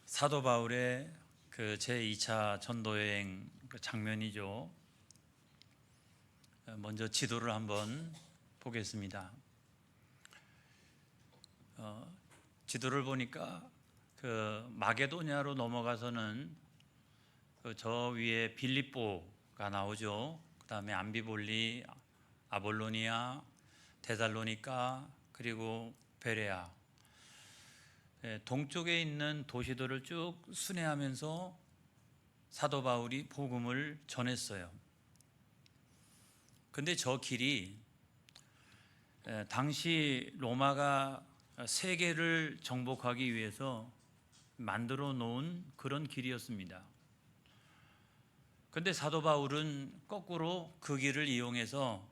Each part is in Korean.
사도 바울의 그 제2차 전도 여행 그 장면이죠. 먼저 지도를 한번 보겠습니다. 지도를 보니까 그 마게도냐로 넘어가서는 저 위에 빌립보가 나오죠. 그다음에 암비볼리, 아볼로니아, 데살로니가, 그리고 베레아. 동쪽에 있는 도시들을 쭉 순회하면서 사도 바울이 복음을 전했어요. 근데 저 길이 당시 로마가 세계를 정복하기 위해서 만들어 놓은 그런 길이었습니다. 근데 사도 바울은 거꾸로 그 길을 이용해서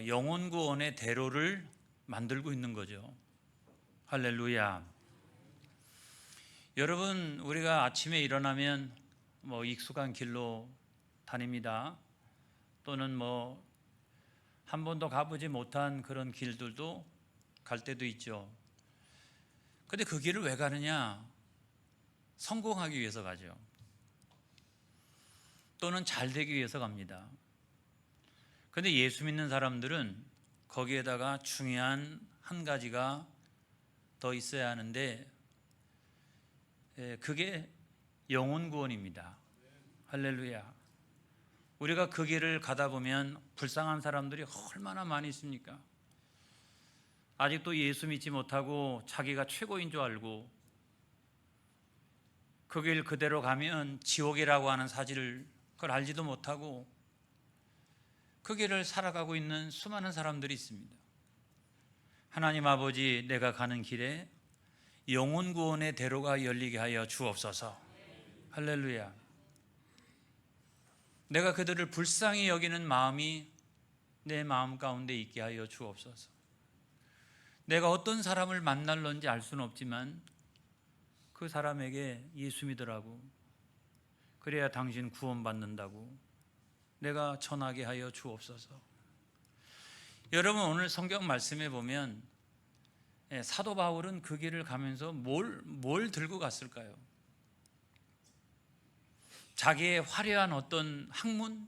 영혼 구원의 대로를 만들고 있는 거죠. 할렐루야. 여러분, 우리가 아침에 일어나면 익숙한 길로 다닙니다. 또는 한 번도 가보지 못한 그런 길들도 갈 때도 있죠. 근데 그 길을 왜 가느냐? 성공하기 위해서 가죠. 또는 잘 되기 위해서 갑니다. 근데 예수 믿는 사람들은 거기에다가 중요한 한 가지가 더 있어야 하는데, 그게 영혼 구원입니다. 할렐루야. 우리가 그 길을 가다 보면 불쌍한 사람들이 얼마나 많이 있습니까? 아직도 예수 믿지 못하고 자기가 최고인 줄 알고 그 길 그대로 가면 지옥이라고 하는 사실을 그걸 알지도 못하고 그 길을 살아가고 있는 수많은 사람들이 있습니다. 하나님 아버지, 내가 가는 길에 영혼 구원의 대로가 열리게 하여 주옵소서. 할렐루야. 내가 그들을 불쌍히 여기는 마음이 내 마음 가운데 있게 하여 주옵소서. 내가 어떤 사람을 만날런지 알 수는 없지만 그 사람에게 예수 믿으라고, 그래야 당신 구원받는다고 내가 전하게 하여 주옵소서. 여러분, 오늘 성경 말씀에 보면 사도 바울은 그 길을 가면서 뭘 들고 갔을까요? 자기의 화려한 어떤 학문,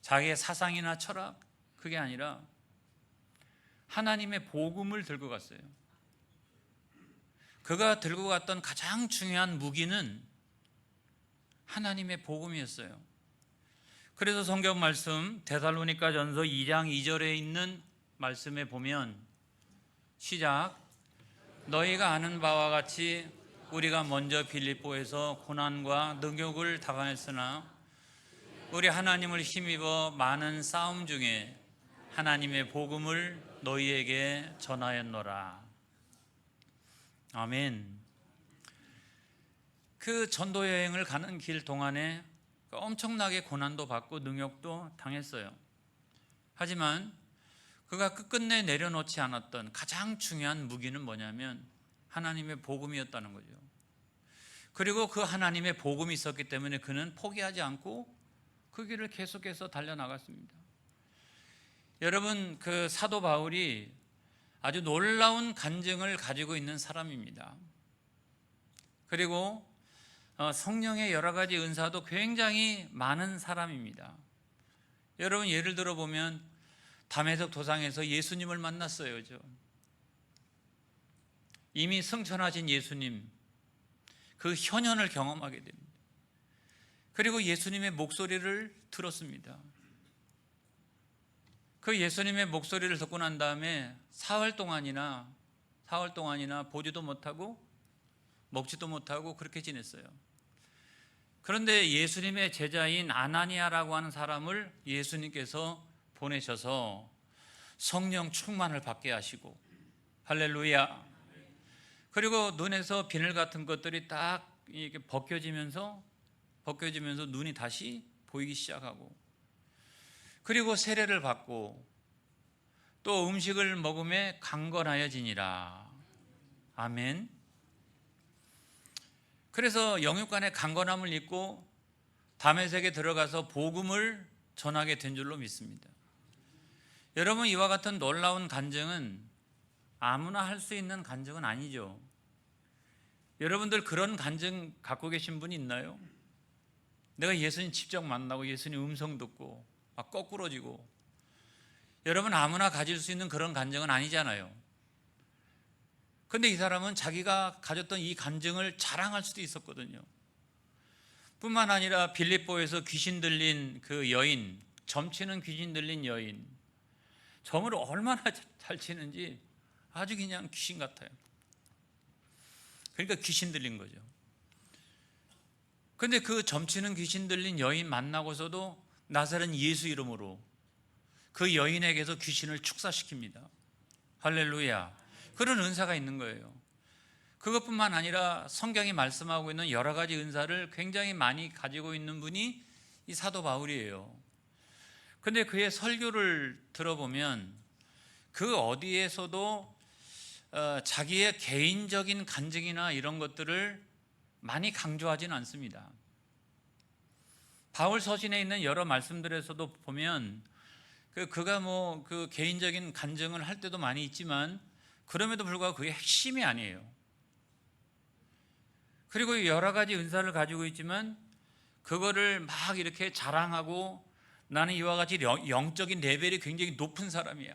자기의 사상이나 철학, 그게 아니라 하나님의 복음을 들고 갔어요. 그가 들고 갔던 가장 중요한 무기는 하나님의 복음이었어요. 그래서 성경 말씀 데살로니가전서 2장 2절에 있는 말씀에 보면, 시작. 너희가 아는 바와 같이 우리가 먼저 빌립보에서 고난과 능욕을 당하였으나 우리 하나님을 힘입어 많은 싸움 중에 하나님의 복음을 너희에게 전하였노라. 아멘. 그 전도 여행을 가는 길 동안에 엄청나게 고난도 받고 능욕도 당했어요. 하지만 그가 끝끝내 내려놓지 않았던 가장 중요한 무기는 뭐냐면 하나님의 복음이었다는 거죠. 그리고 그 하나님의 복음이 있었기 때문에 그는 포기하지 않고 그 길을 계속해서 달려나갔습니다. 여러분, 그 사도 바울이 아주 놀라운 간증을 가지고 있는 사람입니다. 그리고 성령의 여러 가지 은사도 굉장히 많은 사람입니다. 여러분, 예를 들어 보면 다메섹 도상에서 예수님을 만났어요. 그죠? 이미 승천하신 예수님, 그 현현을 경험하게 됩니다. 그리고 예수님의 목소리를 들었습니다. 그 예수님의 목소리를 듣고 난 다음에 사흘 동안이나 보지도 못하고 먹지도 못하고 그렇게 지냈어요. 그런데 예수님의 제자인 아나니아라고 하는 사람을 예수님께서 보내셔서 성령 충만을 받게 하시고, 할렐루야. 그리고 눈에서 비늘 같은 것들이 딱 이렇게 벗겨지면서 눈이 다시 보이기 시작하고, 그리고 세례를 받고 또 음식을 먹음에 강건하여지니라. 아멘. 그래서 영육간의 강건함을 입고 다메섹에 들어가서 복음을 전하게 된 줄로 믿습니다. 여러분, 이와 같은 놀라운 간증은 아무나 할 수 있는 간증은 아니죠. 여러분들 그런 간증 갖고 계신 분이 있나요? 내가 예수님 직접 만나고 예수님 음성 듣고 막 거꾸러지고. 여러분, 아무나 가질 수 있는 그런 간증은 아니잖아요. 근데 이 사람은 자기가 가졌던 이 간증을 자랑할 수도 있었거든요. 뿐만 아니라 빌립보에서 귀신 들린 그 여인, 점치는 귀신 들린 여인, 점을 얼마나 잘 치는지 아주 그냥 귀신 같아요. 그러니까 귀신 들린 거죠. 근데 그 점치는 귀신 들린 여인 만나고서도 나사렛 예수 이름으로 그 여인에게서 귀신을 축사시킵니다. 할렐루야. 그런 은사가 있는 거예요. 그것뿐만 아니라 성경이 말씀하고 있는 여러 가지 은사를 굉장히 많이 가지고 있는 분이 이 사도 바울이에요. 근데 그의 설교를 들어보면 그 어디에서도 자기의 개인적인 간증이나 이런 것들을 많이 강조하지는 않습니다. 바울 서신에 있는 여러 말씀들에서도 보면 그가 그 개인적인 간증을 할 때도 많이 있지만 그럼에도 불구하고 그게 핵심이 아니에요. 그리고 여러 가지 은사를 가지고 있지만 그거를 막 이렇게 자랑하고 나는 이와 같이 영적인 레벨이 굉장히 높은 사람이야,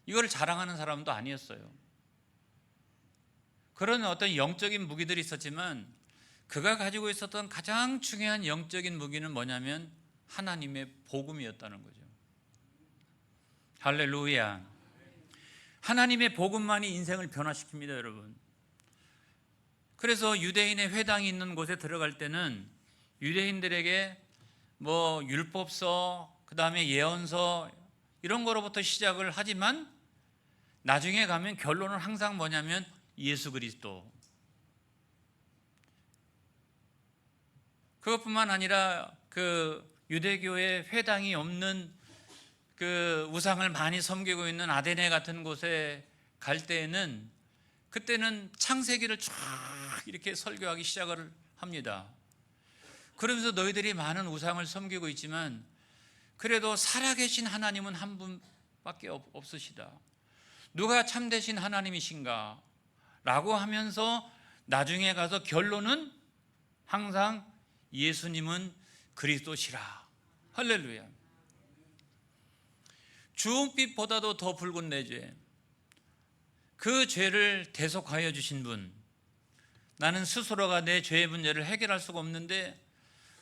이걸 자랑하는 사람도 아니었어요. 그런 어떤 영적인 무기들이 있었지만 그가 가지고 있었던 가장 중요한 영적인 무기는 뭐냐면 하나님의 복음이었다는 거죠. 할렐루야. 하나님의 복음만이 인생을 변화시킵니다, 여러분. 그래서 유대인의 회당이 있는 곳에 들어갈 때는 유대인들에게 율법서, 그 다음에 예언서 이런 거로부터 시작을 하지만 나중에 가면 결론은 항상 뭐냐면 예수 그리스도. 그것뿐만 아니라 그 유대교의 회당이 없는 그 우상을 많이 섬기고 있는 아데네 같은 곳에 갈 때에는 그때는 창세기를 쫙 이렇게 설교하기 시작을 합니다. 그러면서 너희들이 많은 우상을 섬기고 있지만 그래도 살아계신 하나님은 한 분밖에 없으시다. 누가 참되신 하나님이신가? 라고 하면서 나중에 가서 결론은 항상 예수님은 그리스도시라. 할렐루야. 주홍빛보다도 더 붉은 내 죄, 그 죄를 대속하여 주신 분. 나는 스스로가 내 죄의 문제를 해결할 수가 없는데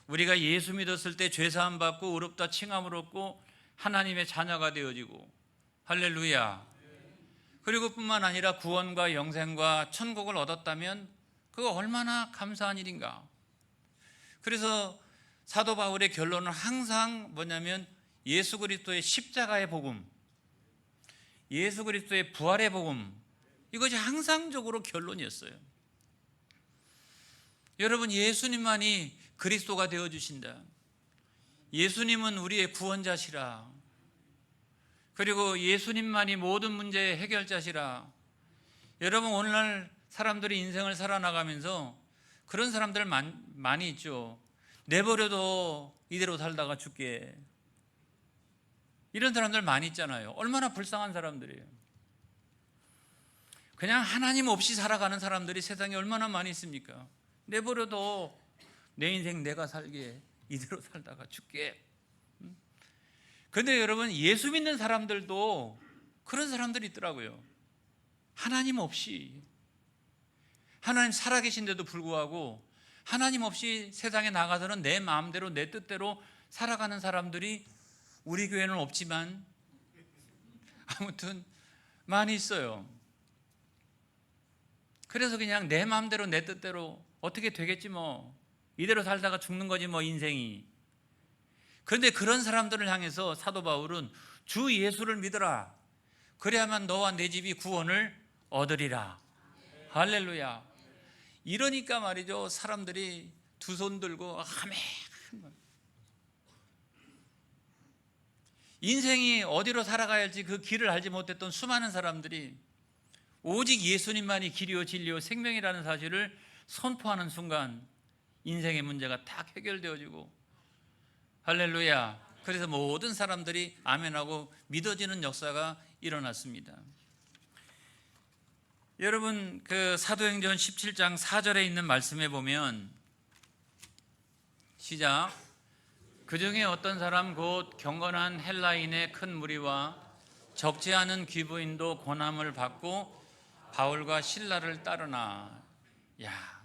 우리가 예수 믿었을 때 죄사함 받고 의롭다 칭함을 얻고 하나님의 자녀가 되어지고, 할렐루야. 그리고 뿐만 아니라 구원과 영생과 천국을 얻었다면 그거 얼마나 감사한 일인가. 그래서 사도 바울의 결론은 항상 뭐냐면 예수 그리스도의 십자가의 복음, 예수 그리스도의 부활의 복음, 이것이 항상적으로 결론이었어요. 여러분, 예수님만이 그리스도가 되어주신다. 예수님은 우리의 구원자시라. 그리고 예수님만이 모든 문제의 해결자시라. 여러분, 오늘날 사람들이 인생을 살아나가면서 그런 사람들 많이 있죠. 내버려둬 이대로 살다가 죽게. 이런 사람들 많이 있잖아요. 얼마나 불쌍한 사람들이에요. 그냥 하나님 없이 살아가는 사람들이 세상에 얼마나 많이 있습니까? 내버려둬 내 인생 내가 살게, 이대로 살다가 죽게. 그런데 여러분, 예수 믿는 사람들도 그런 사람들이 있더라고요. 하나님 없이, 하나님 살아계신데도 불구하고 하나님 없이 세상에 나가서는 내 마음대로 내 뜻대로 살아가는 사람들이 우리 교회는 없지만 아무튼 많이 있어요. 그래서 그냥 내 마음대로 내 뜻대로 어떻게 되겠지 뭐, 이대로 살다가 죽는 거지 뭐 인생이. 그런데 그런 사람들을 향해서 사도 바울은 주 예수를 믿어라. 그래야만 너와 내 집이 구원을 얻으리라. 할렐루야. 이러니까 말이죠, 사람들이 두 손 들고 아멘. 인생이 어디로 살아가야 할지 그 길을 알지 못했던 수많은 사람들이 오직 예수님만이 길이요 진리요 생명이라는 사실을 선포하는 순간 인생의 문제가 딱 해결되어지고, 할렐루야. 그래서 모든 사람들이 아멘하고 믿어지는 역사가 일어났습니다. 여러분 그 사도행전 17장 4절에 있는 말씀에 보면 시작. 그 중에 어떤 사람 곧 경건한 헬라인의 큰 무리와 적지 않은 귀부인도 고난을 받고 바울과 실라를 따르나. 야,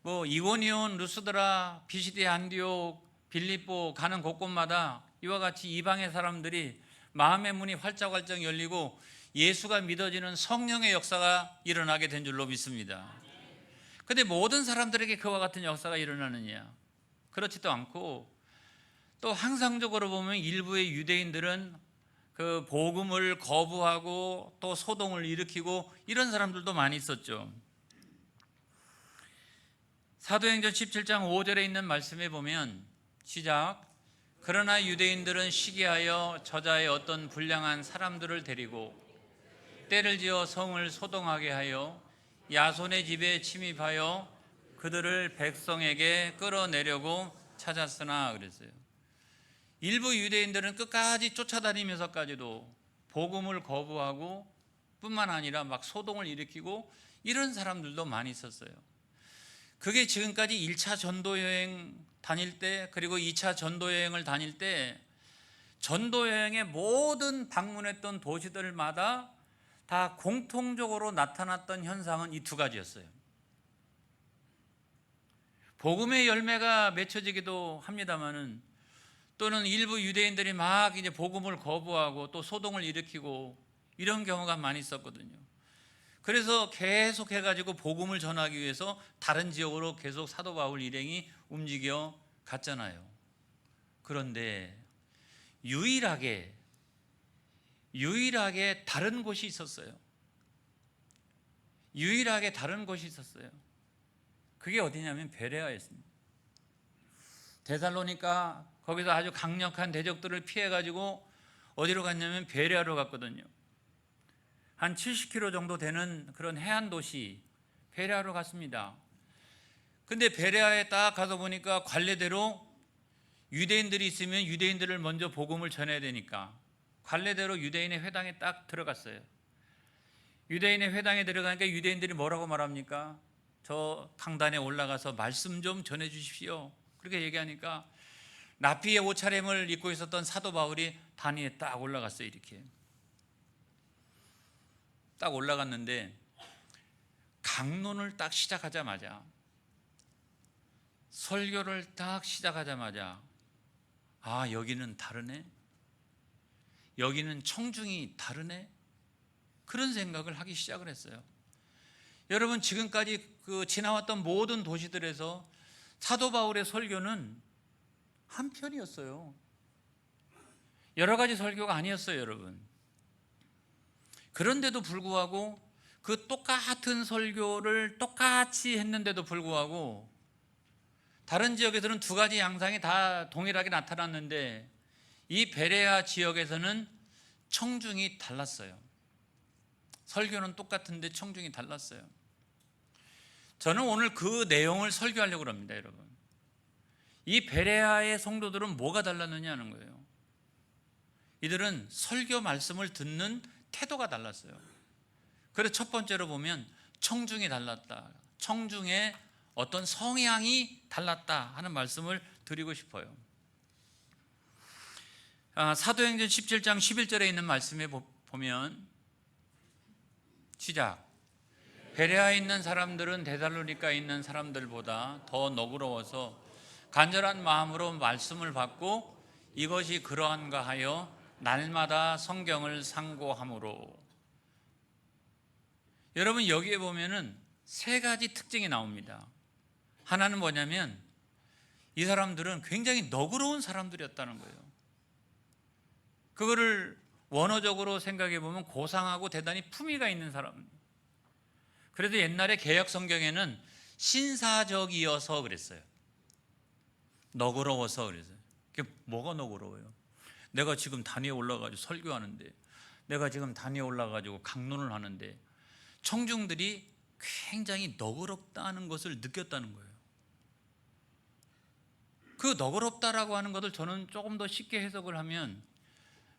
뭐 이고니온, 루스드라, 비시디, 안디옥, 빌립보 가는 곳곳마다 이와 같이 이방의 사람들이 마음의 문이 활짝활짝 열리고 예수가 믿어지는 성령의 역사가 일어나게 된 줄로 믿습니다. 그런데 모든 사람들에게 그와 같은 역사가 일어나느냐? 그렇지도 않고, 또 항상적으로 보면 일부의 유대인들은 그 복음을 거부하고 또 소동을 일으키고 이런 사람들도 많이 있었죠. 사도행전 17장 5절에 있는 말씀에 보면 시작. 그러나 유대인들은 시기하여 저자의 어떤 불량한 사람들을 데리고 때를 지어 성을 소동하게 하여 야손의 집에 침입하여 그들을 백성에게 끌어내려고 찾았으나 그랬어요. 일부 유대인들은 끝까지 쫓아다니면서까지도 복음을 거부하고 뿐만 아니라 막 소동을 일으키고 이런 사람들도 많이 있었어요. 그게 지금까지 1차 전도여행 다닐 때, 그리고 2차 전도여행을 다닐 때 전도여행의 모든 방문했던 도시들마다 다 공통적으로 나타났던 현상은 이 두 가지였어요. 복음의 열매가 맺혀지기도 합니다만은, 또는 일부 유대인들이 막 이제 복음을 거부하고 또 소동을 일으키고 이런 경우가 많이 있었거든요. 그래서 계속 해가지고 복음을 전하기 위해서 다른 지역으로 계속 사도 바울 일행이 움직여 갔잖아요. 그런데 유일하게 다른 곳이 있었어요. 유일하게 다른 곳이 있었어요. 그게 어디냐면 베레아였습니다. 데살로니가 거기서 아주 강력한 대적들을 피해가지고 어디로 갔냐면 베레아로 갔거든요. 한 70km 정도 되는 그런 해안 도시 베레아로 갔습니다. 근데 베레아에 딱 가서 보니까 관례대로 유대인들이 있으면 유대인들을 먼저 복음을 전해야 되니까 관례대로 유대인의 회당에 딱 들어갔어요. 유대인의 회당에 들어가니까 유대인들이 뭐라고 말합니까? 저 강단에 올라가서 말씀 좀 전해 주십시오. 그렇게 얘기하니까 납비의 옷차림을 입고 있었던 사도 바울이 단 위에 딱 올라갔어요. 이렇게 딱 올라갔는데 강론을 딱 시작하자마자, 설교를 딱 시작하자마자 아, 여기는 다르네, 여기는 청중이 다르네, 그런 생각을 하기 시작을 했어요. 여러분, 지금까지 그 지나왔던 모든 도시들에서 사도 바울의 설교는 한 편이었어요. 여러 가지 설교가 아니었어요, 여러분. 그런데도 불구하고 그 똑같은 설교를 똑같이 했는데도 불구하고 다른 지역에서는 두 가지 양상이 다 동일하게 나타났는데 이 베레아 지역에서는 청중이 달랐어요. 설교는 똑같은데 청중이 달랐어요. 저는 오늘 그 내용을 설교하려고 합니다, 여러분. 이 베레아의 성도들은 뭐가 달랐느냐 하는 거예요. 이들은 설교 말씀을 듣는 태도가 달랐어요. 그래서 첫 번째로 보면 청중이 달랐다, 청중의 어떤 성향이 달랐다 하는 말씀을 드리고 싶어요. 사도행전 17장 11절에 있는 말씀에 보면 시작. 베레아에 있는 사람들은 데살로니가에 있는 사람들보다 더 너그러워서 간절한 마음으로 말씀을 받고 이것이 그러한가 하여 날마다 성경을 상고함으로. 여러분, 여기에 보면은 세 가지 특징이 나옵니다. 하나는 뭐냐면 이 사람들은 굉장히 너그러운 사람들이었다는 거예요. 그거를 원어적으로 생각해 보면 고상하고 대단히 품위가 있는 사람. 그래도 옛날에 개역 성경에는 신사적이어서 그랬어요. 너그러워서 그랬어요. 그게 뭐가 너그러워요? 내가 지금 단위에 올라가지고 설교하는데, 내가 지금 단위에 올라가지고 강론을 하는데 청중들이 굉장히 너그럽다는 것을 느꼈다는 거예요. 그 너그럽다라고 하는 것을 저는 조금 더 쉽게 해석을 하면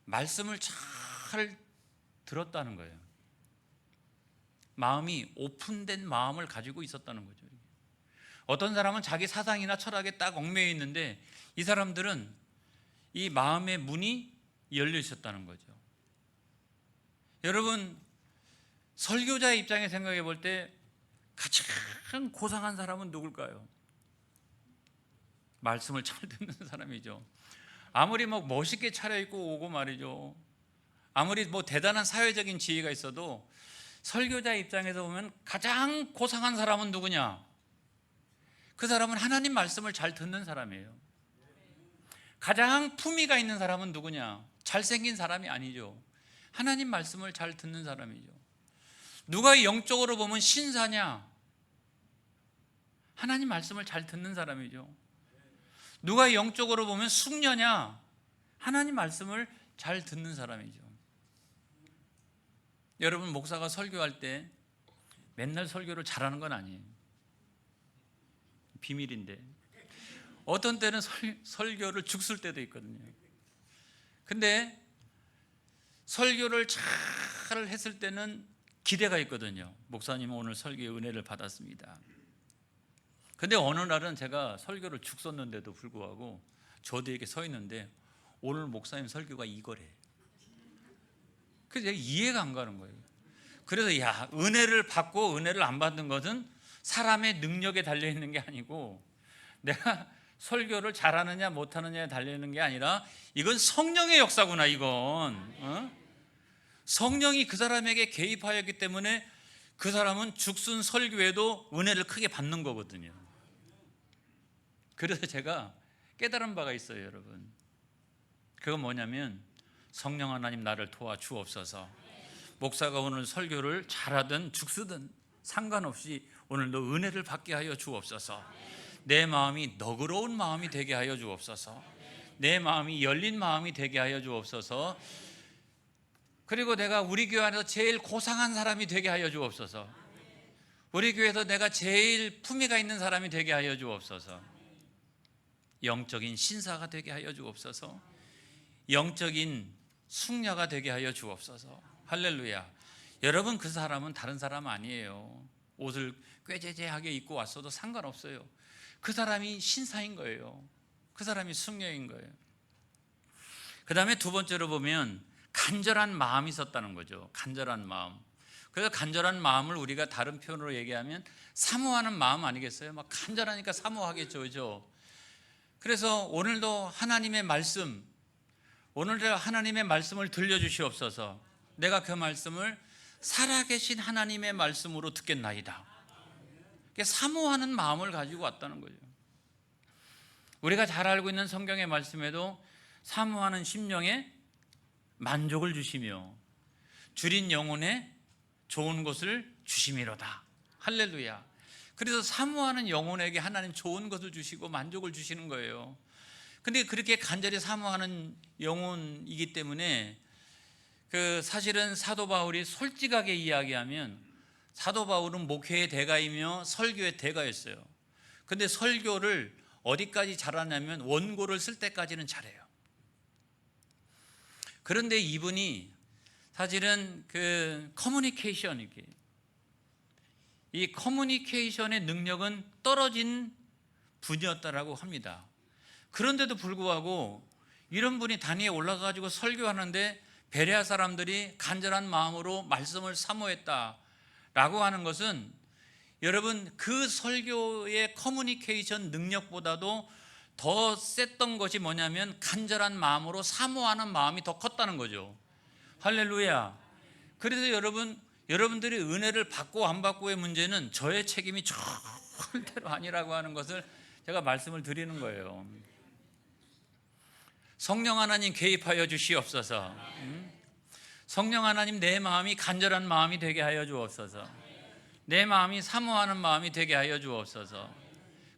말씀을 잘 들었다는 거예요. 마음이 오픈된 마음을 가지고 있었다는 거죠. 어떤 사람은 자기 사상이나 철학에 딱 얽매여 있는데 이 사람들은 이 마음의 문이 열려 있었다는 거죠. 여러분, 설교자의 입장에 생각해 볼 때 가장 고상한 사람은 누굴까요? 말씀을 잘 듣는 사람이죠. 아무리 뭐 멋있게 차려입고 오고 말이죠, 아무리 뭐 대단한 사회적인 지위가 있어도 설교자의 입장에서 보면 가장 고상한 사람은 누구냐? 그 사람은 하나님 말씀을 잘 듣는 사람이에요. 가장 품위가 있는 사람은 누구냐? 잘생긴 사람이 아니죠. 하나님 말씀을 잘 듣는 사람이죠. 누가 영적으로 보면 신사냐? 하나님 말씀을 잘 듣는 사람이죠. 누가 영적으로 보면 숙녀냐? 하나님 말씀을 잘 듣는 사람이죠. 여러분, 목사가 설교할 때 맨날 설교를 잘하는 건 아니에요. 비밀인데 어떤 때는 설교를 죽쓸 때도 있거든요. 근데 설교를 잘 했을 때는 기대가 있거든요. 목사님은 오늘 설교의 은혜를 받았습니다. 근데 어느 날은 제가 설교를 죽썼는데도 불구하고 저도 이렇게 서 있는데 오늘 목사님 설교가 이거래. 그래서 이해가 안 가는 거예요. 그래서 은혜를 받고 은혜를 안 받는 것은 사람의 능력에 달려있는 게 아니고 내가 설교를 잘하느냐 못하느냐에 달려있는 게 아니라 이건 성령의 역사구나. 이건 성령이 그 사람에게 개입하였기 때문에 그 사람은 죽순 설교에도 은혜를 크게 받는 거거든요. 그래서 제가 깨달은 바가 있어요, 여러분. 그건 뭐냐면 성령 하나님 나를 도와주옵소서. 목사가 오늘 설교를 잘하든 죽쓰든 상관없이 오늘도 은혜를 받게 하여 주옵소서. 내 마음이 너그러운 마음이 되게 하여 주옵소서. 내 마음이 열린 마음이 되게 하여 주옵소서. 그리고 내가 우리 교회 안에서 제일 고상한 사람이 되게 하여 주옵소서. 우리 교회에서 내가 제일 품위가 있는 사람이 되게 하여 주옵소서. 영적인 신사가 되게 하여 주옵소서. 영적인 숙녀가 되게 하여 주옵소서. 할렐루야. 여러분, 그 사람은 다른 사람 아니에요. 옷을 꾀재재하게 입고 왔어도 상관없어요. 그 사람이 신사인 거예요. 그 사람이 숙녀인 거예요. 그 다음에 두 번째로 보면 간절한 마음이 있었다는 거죠. 간절한 마음. 그래서 간절한 마음을 우리가 다른 표현으로 얘기하면 사모하는 마음 아니겠어요? 막 간절하니까 사모하겠죠, 그죠? 그래서 오늘도 하나님의 말씀, 오늘도 하나님의 말씀을 들려주시옵소서. 내가 그 말씀을 살아계신 하나님의 말씀으로 듣겠나이다. 사모하는 마음을 가지고 왔다는 거죠. 우리가 잘 알고 있는 성경의 말씀에도 사모하는 심령에 만족을 주시며 줄인 영혼에 좋은 것을 주심이로다. 할렐루야. 그래서 사모하는 영혼에게 하나님 좋은 것을 주시고 만족을 주시는 거예요. 근데 그렇게 간절히 사모하는 영혼이기 때문에 사실은 사도 바울이 솔직하게 이야기하면 사도 바울은 목회의 대가이며 설교의 대가였어요. 근데 설교를 어디까지 잘하냐면 원고를 쓸 때까지는 잘해요. 그런데 이분이 사실은 커뮤니케이션, 이 커뮤니케이션의 능력은 떨어진 분이었다라고 합니다. 그런데도 불구하고 이런 분이 단위에 올라가가지고 설교하는데 베레아 사람들이 간절한 마음으로 말씀을 사모했다라고 하는 것은 여러분, 그 설교의 커뮤니케이션 능력보다도 더 셌던 것이 뭐냐면 간절한 마음으로 사모하는 마음이 더 컸다는 거죠. 할렐루야. 그래서 여러분들이 은혜를 받고 안 받고의 문제는 저의 책임이 절대로 아니라고 하는 것을 제가 말씀을 드리는 거예요. 성령 하나님 개입하여 주시옵소서. 성령 하나님, 내 마음이 간절한 마음이 되게 하여 주옵소서. 내 마음이 사모하는 마음이 되게 하여 주옵소서.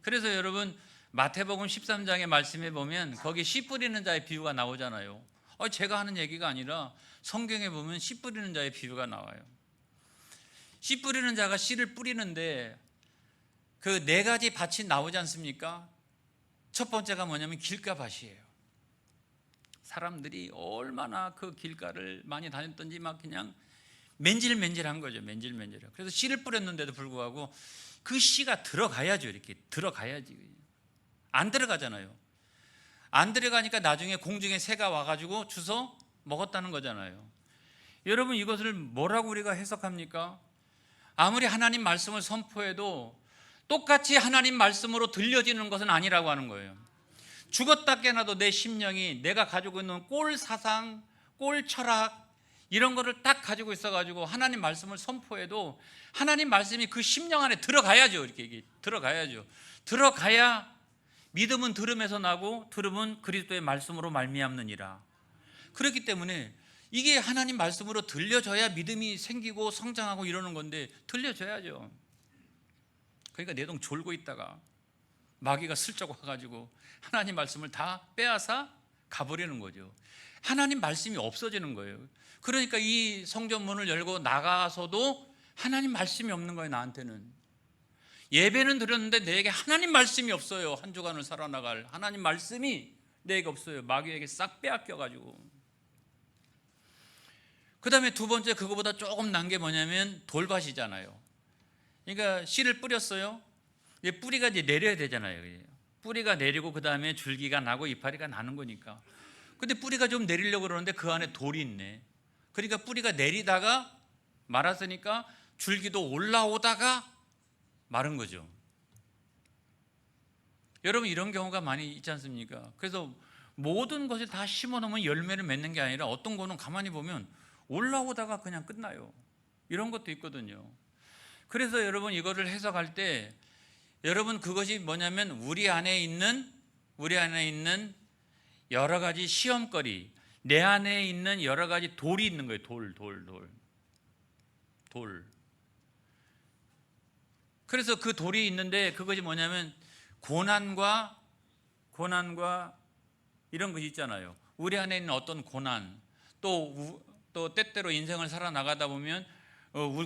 그래서 여러분, 마태복음 13장의 말씀에 보면 거기 씨 뿌리는 자의 비유가 나오잖아요. 제가 하는 얘기가 아니라 성경에 보면 씨 뿌리는 자의 비유가 나와요. 씨 뿌리는 자가 씨를 뿌리는데 그 네 가지 밭이 나오지 않습니까? 첫 번째가 뭐냐면 길가밭이에요. 사람들이 얼마나 그 길가를 많이 다녔던지 막 그냥 맨질맨질한 거죠. 맨질맨질한. 그래서 씨를 뿌렸는데도 불구하고 그 씨가 들어가야죠. 이렇게 들어가야지. 안 들어가잖아요. 안 들어가니까 나중에 공중에 새가 와가지고 주워 먹었다는 거잖아요. 여러분, 이것을 뭐라고 우리가 해석합니까? 아무리 하나님 말씀을 선포해도 똑같이 하나님 말씀으로 들려지는 것은 아니라고 하는 거예요. 죽었다 깨나도 내 심령이 내가 가지고 있는 꼴 사상, 꼴 철학 이런 거를 딱 가지고 있어가지고 하나님 말씀을 선포해도 하나님 말씀이 그 심령 안에 들어가야죠. 이렇게 들어가야죠. 들어가야 믿음은 들음에서 나고 들음은 그리스도의 말씀으로 말미암느니라. 그렇기 때문에 이게 하나님 말씀으로 들려져야 믿음이 생기고 성장하고 이러는 건데 들려져야죠. 그러니까 내동 졸고 있다가 마귀가 슬쩍 와가지고 하나님 말씀을 다 빼앗아 가버리는 거죠. 하나님 말씀이 없어지는 거예요. 그러니까 이 성전문을 열고 나가서도 하나님 말씀이 없는 거예요. 나한테는 예배는 드렸는데 내게 하나님 말씀이 없어요. 한 주간을 살아나갈 하나님 말씀이 내게 없어요. 마귀에게 싹 빼앗겨가지고. 그 다음에 두 번째, 그거보다 조금 난 게 뭐냐면 돌밭이잖아요. 그러니까 씨를 뿌렸어요. 이제 뿌리가 이제 내려야 되잖아요. 뿌리가 내리고 그 다음에 줄기가 나고 이파리가 나는 거니까. 근데 뿌리가 좀 내리려고 그러는데 그 안에 돌이 있네. 그러니까 뿌리가 내리다가 말았으니까 줄기도 올라오다가 마른 거죠. 여러분, 이런 경우가 많이 있지 않습니까? 그래서 모든 것을 다 심어놓으면 열매를 맺는 게 아니라 어떤 거는 가만히 보면 올라오다가 그냥 끝나요. 이런 것도 있거든요. 그래서 여러분, 이거를 해석할 때 여러분, 그것이 뭐냐면 우리 안에 있는 여러 가지 시험거리, 내 안에 있는 여러 가지 돌이 있는 거예요. 돌. 그래서 그 돌이 있는데 그것이 뭐냐면 고난과 이런 것이 있잖아요. 우리 안에 있는 어떤 고난, 또 때때로 인생을 살아나가다 보면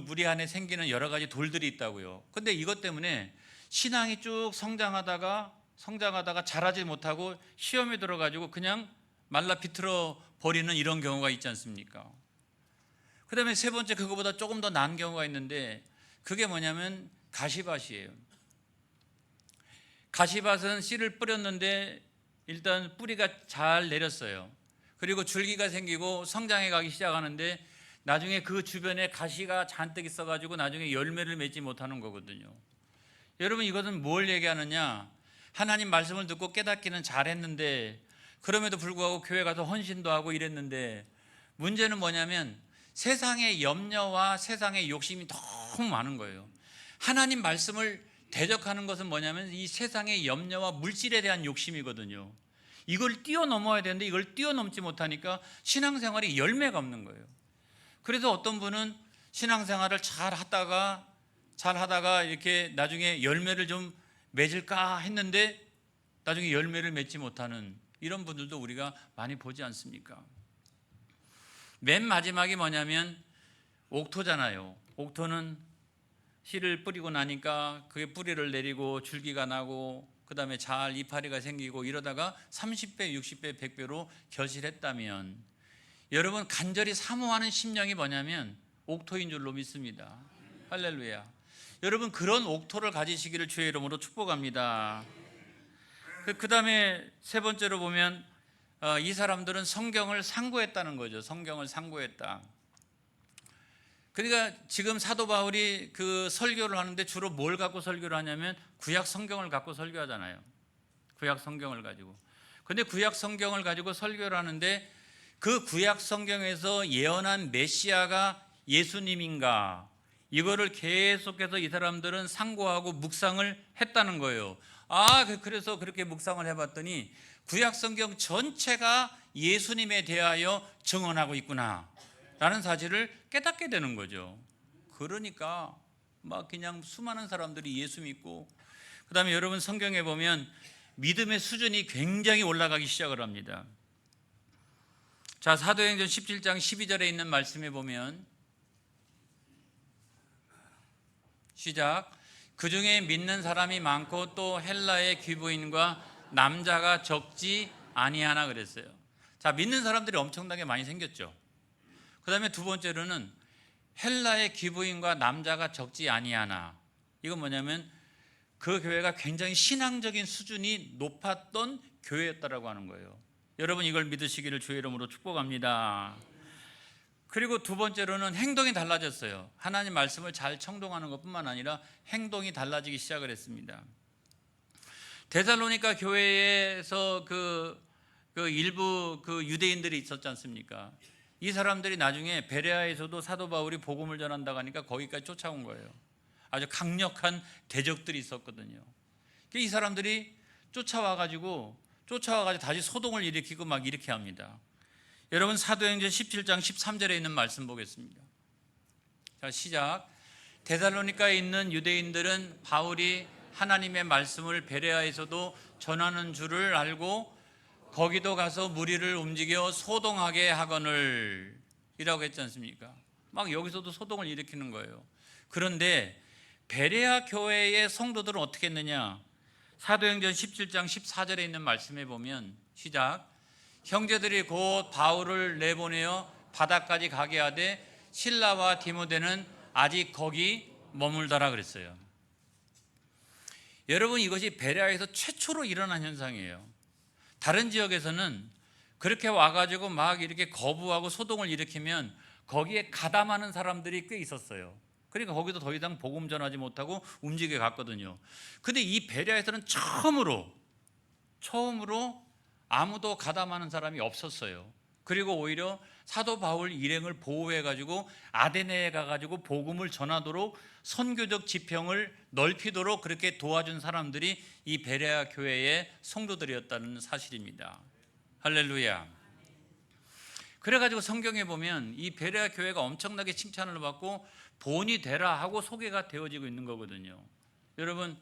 우리 안에 생기는 여러 가지 돌들이 있다고요. 근데 이것 때문에 신앙이 쭉 성장하다가 자라지 못하고 시험에 들어가지고 그냥 말라 비틀어 버리는 이런 경우가 있지 않습니까? 그 다음에 세 번째, 그거보다 조금 더 나은 경우가 있는데 그게 뭐냐면 가시밭이에요. 가시밭은 씨를 뿌렸는데 일단 뿌리가 잘 내렸어요. 그리고 줄기가 생기고 성장해 가기 시작하는데 나중에 그 주변에 가시가 잔뜩 있어가지고 나중에 열매를 맺지 못하는 거거든요. 여러분, 이것은 뭘 얘기하느냐? 하나님 말씀을 듣고 깨닫기는 잘했는데 그럼에도 불구하고 교회 가서 헌신도 하고 이랬는데 문제는 뭐냐면 세상의 염려와 세상의 욕심이 너무 많은 거예요. 하나님 말씀을 대적하는 것은 뭐냐면 이 세상의 염려와 물질에 대한 욕심이거든요. 이걸 뛰어넘어야 되는데 이걸 뛰어넘지 못하니까 신앙생활이 열매가 없는 거예요. 그래서 어떤 분은 신앙생활을 잘 하다가 이렇게 나중에 열매를 좀 맺을까 했는데 나중에 열매를 맺지 못하는 이런 분들도 우리가 많이 보지 않습니까? 맨 마지막이 뭐냐면 옥토잖아요. 옥토는 씨를 뿌리고 나니까 그게 뿌리를 내리고 줄기가 나고 그 다음에 잘 이파리가 생기고 이러다가 30배, 60배, 100배로 결실했다면 여러분, 간절히 사모하는 심령이 뭐냐면 옥토인 줄로 믿습니다. 할렐루야. 여러분, 그런 옥토를 가지시기를 주의 이름으로 축복합니다. 그 다음에 세 번째로 보면 이 사람들은 성경을 상고했다는 거죠. 성경을 상고했다. 그러니까 지금 사도 바울이 그 설교를 하는데 주로 뭘 갖고 설교를 하냐면 구약 성경을 갖고 설교하잖아요. 구약 성경을 가지고. 근데 구약 성경을 가지고 설교를 하는데 그 구약 성경에서 예언한 메시아가 예수님인가, 이거를 계속해서 이 사람들은 상고하고 묵상을 했다는 거예요. 그래서 그렇게 묵상을 해봤더니 구약 성경 전체가 예수님에 대하여 증언하고 있구나 라는 사실을 깨닫게 되는 거죠. 그러니까 막 그냥 수많은 사람들이 예수 믿고, 그 다음에 여러분 성경에 보면 믿음의 수준이 굉장히 올라가기 시작을 합니다. 자, 사도행전 17장 12절에 있는 말씀에 보면 시작. 그 중에 믿는 사람이 많고 또 헬라의 귀부인과 남자가 적지 아니하나 그랬어요. 자, 믿는 사람들이 엄청나게 많이 생겼죠. 그 다음에 두 번째로는 헬라의 기부인과 남자가 적지 아니하나. 이건 뭐냐면 그 교회가 굉장히 신앙적인 수준이 높았던 교회였다라고 하는 거예요. 여러분 이걸 믿으시기를 주의 이름으로 축복합니다. 그리고 두 번째로는 행동이 달라졌어요. 하나님 말씀을 잘 청동하는 것뿐만 아니라 행동이 달라지기 시작을 했습니다. 데살로니가 교회에서 일부 유대인들이 있었지 않습니까? 이 사람들이 나중에 베레아에서도 사도 바울이 복음을 전한다고 하니까 거기까지 쫓아온 거예요. 아주 강력한 대적들이 있었거든요. 이 사람들이 쫓아와가지고 다시 소동을 일으키고 막 이렇게 합니다. 여러분 사도행전 17장 13절에 있는 말씀 보겠습니다. 자, 시작. 데살로니가에 있는 유대인들은 바울이 하나님의 말씀을 베레아에서도 전하는 줄을 알고 거기도 가서 무리를 움직여 소동하게 하거늘 이라고 했지 않습니까? 막 여기서도 소동을 일으키는 거예요. 그런데 베레아 교회의 성도들은 어떻게 했느냐? 사도행전 17장 14절에 있는 말씀에 보면 시작. 형제들이 곧 바울을 내보내어 바다까지 가게 하되 실라와 디모데는 아직 거기 머물더라 그랬어요. 여러분 이것이 베레아에서 최초로 일어난 현상이에요. 다른 지역에서는 그렇게 와가지고 막 이렇게 거부하고 소동을 일으키면 거기에 가담하는 사람들이 꽤 있었어요. 그러니까 거기도 더 이상 복음 전하지 못하고 움직여 갔거든요. 근데 이 베레아에서는 처음으로 아무도 가담하는 사람이 없었어요. 그리고 오히려 사도 바울 일행을 보호해가지고 아데네에 가가지고 복음을 전하도록 선교적 지평을 넓히도록 그렇게 도와준 사람들이 이 베레아 교회의 성도들이었다는 사실입니다. 할렐루야. 그래가지고 성경에 보면 이 베레아 교회가 엄청나게 칭찬을 받고 본이 되라 하고 소개가 되어지고 있는 거거든요. 여러분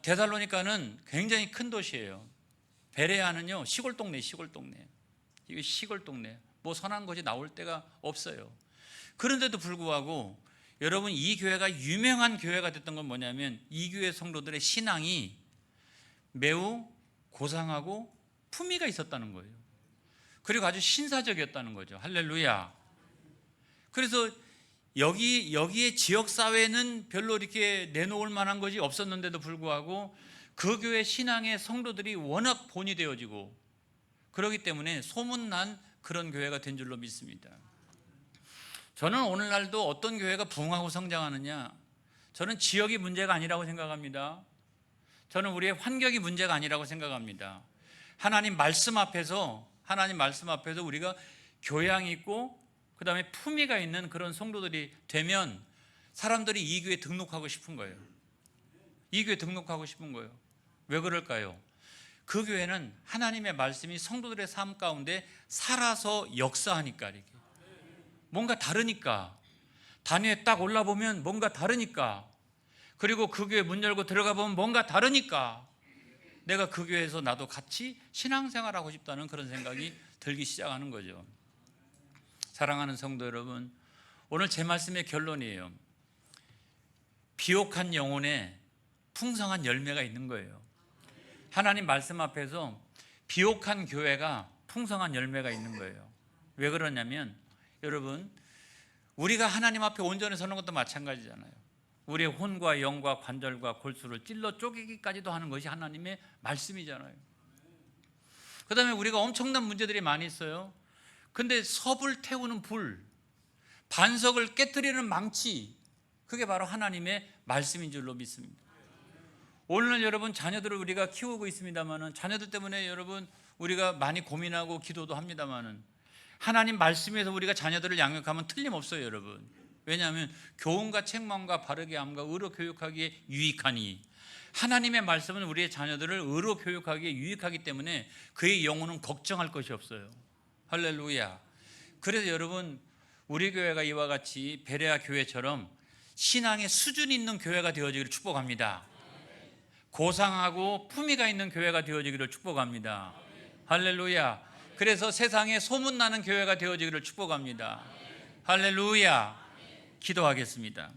데살로니가는 굉장히 큰 도시예요. 베레아는요 시골 동네. 이거 시골 동네. 뭐 선한 것이 나올 데가 없어요. 그런데도 불구하고 여러분 이 교회가 유명한 교회가 됐던 건 뭐냐면 이 교회 성도들의 신앙이 매우 고상하고 품위가 있었다는 거예요. 그리고 아주 신사적이었다는 거죠. 할렐루야. 그래서 여기에 지역사회는 별로 이렇게 내놓을 만한 것이 없었는데도 불구하고 그 교회 신앙의 성도들이 워낙 본이 되어지고 그렇기 때문에 소문난 그런 교회가 된 줄로 믿습니다. 저는 오늘날도 어떤 교회가 부흥하고 성장하느냐, 저는 지역이 문제가 아니라고 생각합니다. 저는 우리의 환경이 문제가 아니라고 생각합니다. 하나님 말씀 앞에서 우리가 교양 있고 그 다음에 품위가 있는 그런 성도들이 되면 사람들이 이 교회에 등록하고 싶은 거예요. 이 교회에 등록하고 싶은 거예요. 왜 그럴까요? 그 교회는 하나님의 말씀이 성도들의 삶 가운데 살아서 역사하니까, 이렇게 뭔가 다르니까, 단위에 딱 올라보면 뭔가 다르니까, 그리고 그 교회 문 열고 들어가 보면 뭔가 다르니까 내가 그 교회에서 나도 같이 신앙생활하고 싶다는 그런 생각이 들기 시작하는 거죠. 사랑하는 성도 여러분, 오늘 제 말씀의 결론이에요. 비옥한 영혼에 풍성한 열매가 있는 거예요. 하나님 말씀 앞에서 비옥한 교회가 풍성한 열매가 있는 거예요. 왜 그러냐면 여러분, 우리가 하나님 앞에 온전히 서는 것도 마찬가지잖아요. 우리의 혼과 영과 관절과 골수를 찔러 쪼개기까지도 하는 것이 하나님의 말씀이잖아요. 그 다음에 우리가 엄청난 문제들이 많이 있어요. 근데 섭을 태우는 불, 반석을 깨트리는 망치, 그게 바로 하나님의 말씀인 줄로 믿습니다. 오늘 여러분 자녀들을 우리가 키우고 있습니다만은, 자녀들 때문에 여러분 우리가 많이 고민하고 기도도 합니다만은, 하나님 말씀에서 우리가 자녀들을 양육하면 틀림없어요, 여러분. 왜냐하면 교훈과 책망과 바르게 함과 의로 교육하기에 유익하니, 하나님의 말씀은 우리의 자녀들을 의로 교육하기에 유익하기 때문에 그의 영혼은 걱정할 것이 없어요. 할렐루야. 그래서 여러분, 우리 교회가 이와 같이 베레아 교회처럼 신앙의 수준이 있는 교회가 되어지기를 축복합니다. 고상하고 품위가 있는 교회가 되어지기를 축복합니다. 할렐루야. 그래서 세상에 소문나는 교회가 되어지기를 축복합니다. 할렐루야. 기도하겠습니다.